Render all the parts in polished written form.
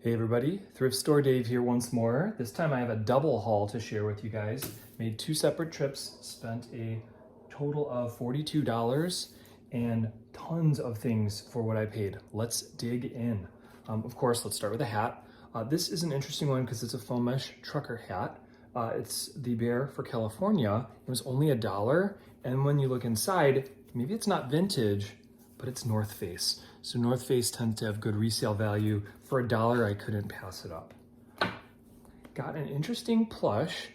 Hey everybody, Thrift Store Dave here once more. This time I have a double haul to share with you guys. Made two separate trips, spent a total of $42 and tons of things for what I paid. Let's dig in. Of course, let's start with a hat. This is an interesting one because it's a foam mesh trucker hat. It's the Bear for California. It was only $1, and when you look inside, maybe it's not vintage, but it's North Face. So North Face tends to have good resale value. For $1, I couldn't pass it up. Got an interesting plush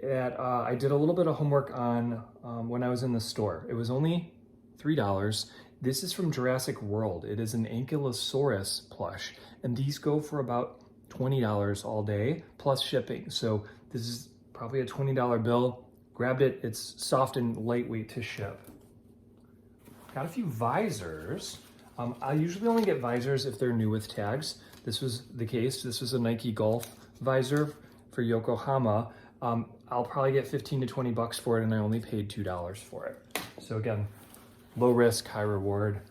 that I did a little bit of homework on when I was in the store. It was only $3. This is from Jurassic World. It is an Ankylosaurus plush, and these go for about $20 all day, plus shipping. So this is probably a $20 bill. Grabbed it, it's soft and lightweight to ship. Got a few visors. I usually only get visors if they're new with tags. This was the case. This was a nikegolf visor for Yokohama. I'll probably get 15 to 20 bucks for it, and I only paid $2 for it. So again, low risk, high reward.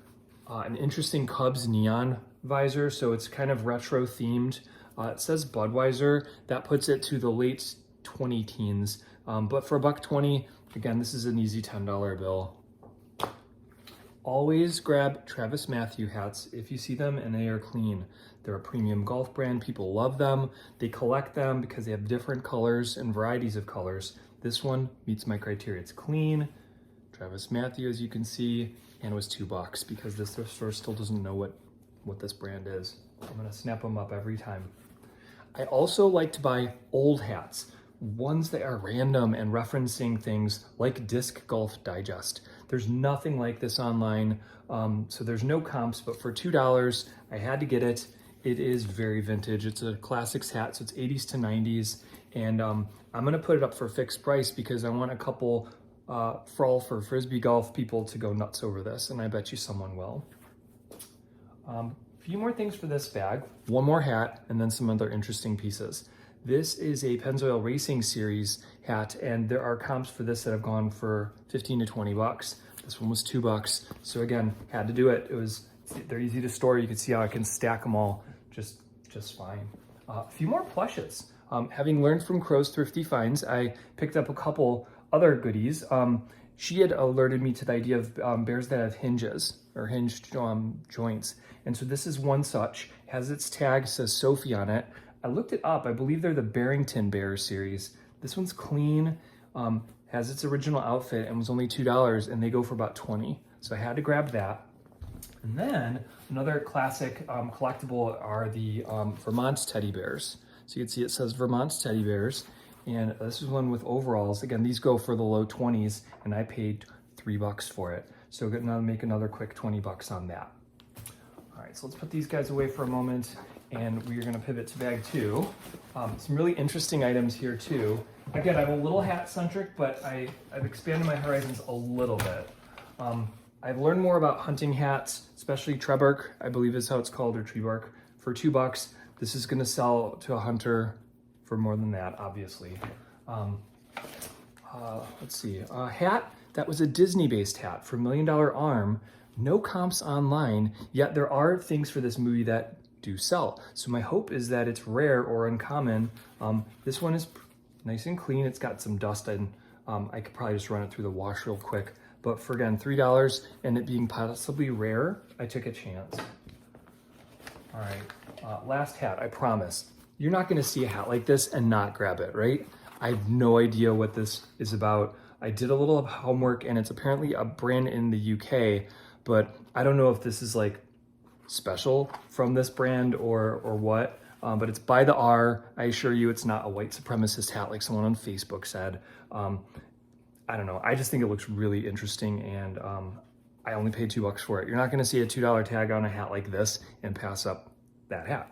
An interesting Cubs neon visor, so it's kind of retro themed. It says Budweiser. That puts it to the late 20 teens. But for $1.20, again, this is an easy $10 bill. Always grab Travis Mathew hats if you see them and they are clean. They're a premium golf brand. People love them. They collect them because they have different colors and varieties of colors. This one meets my criteria. It's clean. Travis Mathew, as you can see, and it was $2 because this thrift store still doesn't know what this brand is. I'm gonna snap them up every time. I also like to buy old hats, ones that are random and referencing things like Disc Golf Digest. There's nothing like this online, so there's no comps, but for $2, I had to get it. It is very vintage. It's a classics hat, so it's 80s to 90s, and I'm gonna put it up for a fixed price because I want a couple for Frisbee golf people to go nuts over this, and I bet you someone will. A few more things for this bag, one more hat, and then some other interesting pieces. This is a Pennzoil Racing Series hat, and there are comps for this that have gone for 15 to 20 bucks. This one was $2. So again, had to do it. They're easy to store. You can see how I can stack them all just fine. A few more plushes. Having learned from Crow's Thrifty Finds, I picked up a couple other goodies. She had alerted me to the idea of bears that have hinges or hinged joints. And so this is one such, has its tag, says Sophie on it. I looked it up. I believe they're the Barrington Bear series. This one's clean, has its original outfit, and was only $2, and they go for about 20. So I had to grab that. And then another classic collectible are the Vermont teddy bears. So you can see it says Vermont teddy bears, and this is one with overalls. Again, these go for the low 20s, and I paid $3 for it. So I'm gonna make another quick 20 bucks on that. All right, so let's put these guys away for a moment, and we are gonna pivot to bag two. Some really interesting items here too. Again, I'm a little hat centric, but I've expanded my horizons a little bit. I've learned more about hunting hats, especially Trebark, I believe is how it's called, or tree bark, for $2. This is gonna sell to a hunter for more than that, obviously. Let's see, a hat that was a Disney-based hat for $1 Million Arm. No comps online, yet there are things for this movie that do sell. So my hope is that it's rare or uncommon. This one is nice and clean. It's got some dust and I could probably just run it through the wash real quick. But for, again, $3 and it being possibly rare, I took a chance. All right, last hat, I promise. You're not gonna see a hat like this and not grab it, right? I have no idea what this is about. I did a little of homework, and it's apparently a brand in the UK, but I don't know if this is like special from this brand or what, but it's by the R. I assure you it's not a white supremacist hat like someone on Facebook said. I don't know, I just think it looks really interesting, and I only paid $2 for it. You're not gonna see a $2 tag on a hat like this and pass up that hat.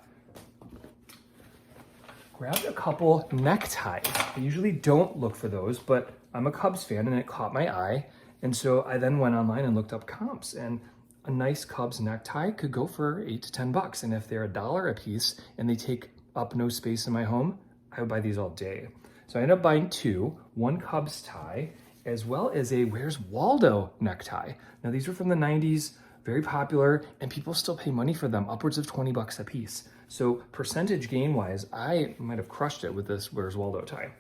Grabbed a couple neckties. I usually don't look for those, but I'm a Cubs fan and it caught my eye. And so I then went online and looked up comps, and a nice Cubs necktie could go for $8 to 10 bucks. And if they're $1 a piece and they take up no space in my home, I would buy these all day. So I ended up buying two, one Cubs tie, as well as a Where's Waldo necktie. Now these are from the 90s, very popular, and people still pay money for them, upwards of 20 bucks a piece. So percentage gain wise, I might have crushed it with this Where's Waldo tie.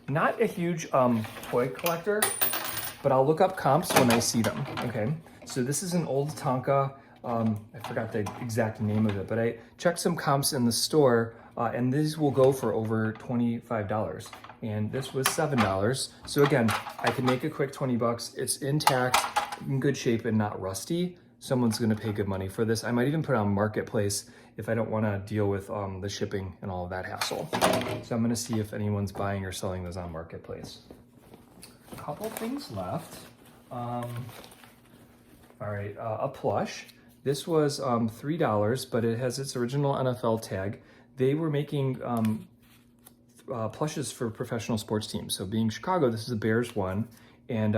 Not a huge toy collector, but I'll look up comps when I see them, okay? So this is an old tonka. I forgot the exact name of it, but I checked some comps in the store, and these will go for over $25. And this was $7. So again, I can make a quick 20 bucks. It's intact, in good shape, and not rusty. Someone's gonna pay good money for this. I might even put it on Marketplace if I don't wanna deal with the shipping and all of that hassle. So I'm gonna see if anyone's buying or selling those on Marketplace. A couple things left. All right, a plush. This was $3, but it has its original NFL tag. They were making plushes for professional sports teams. So being Chicago, this is a Bears one, and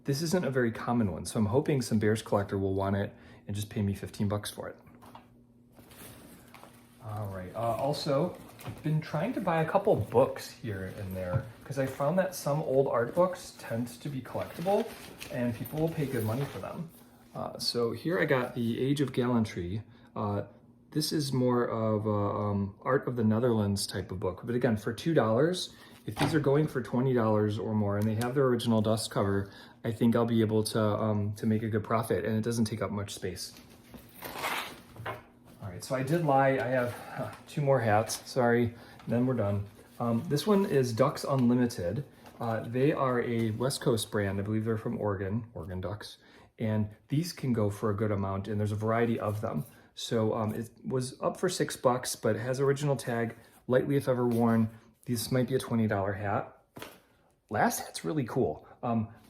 this isn't a very common one. So I'm hoping some Bears collector will want it and just pay me 15 bucks for it. All right, also, I've been trying to buy a couple books here and there because I found that some old art books tend to be collectible and people will pay good money for them. So here I got the Age of Gallantry. This is more of a Art of the Netherlands type of book. But again, for $2, if these are going for $20 or more and they have their original dust cover, I think I'll be able to make a good profit, and it doesn't take up much space. All right, so I did lie. I have 2 more hats, sorry, then we're done. This one is Ducks Unlimited. They are a West Coast brand. I believe they're from Oregon Ducks. And these can go for a good amount, and there's a variety of them. So it was up for $6, but it has original tag, lightly if ever worn. This might be a $20 hat. Last hat's really cool.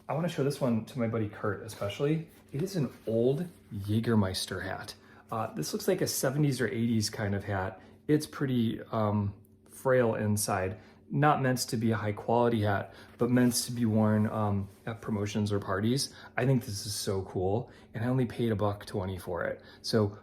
I wanna show this one to my buddy Kurt especially. It is an old Jägermeister hat. This looks like a 70s or 80s kind of hat. It's pretty frail inside. Not meant to be a high quality hat, but meant to be worn at promotions or parties. I think this is so cool, and I only paid $1.20 for it. So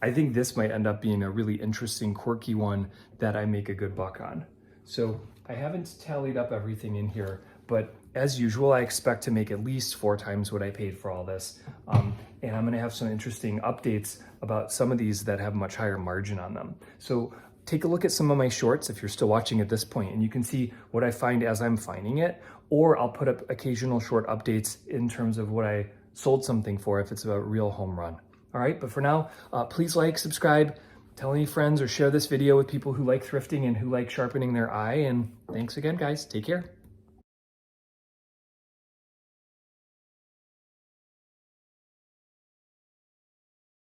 I think this might end up being a really interesting, quirky one that I make a good buck on. So I haven't tallied up everything in here, but as usual, I expect to make at least 4 times what I paid for all this. And I'm gonna have some interesting updates about some of these that have much higher margin on them. So take a look at some of my shorts if you're still watching at this point, and you can see what I find as I'm finding it, or I'll put up occasional short updates in terms of what I sold something for if it's a real home run. All right, but for now, please like, subscribe, tell any friends, or share this video with people who like thrifting and who like sharpening their eye, and thanks again, guys. Take care.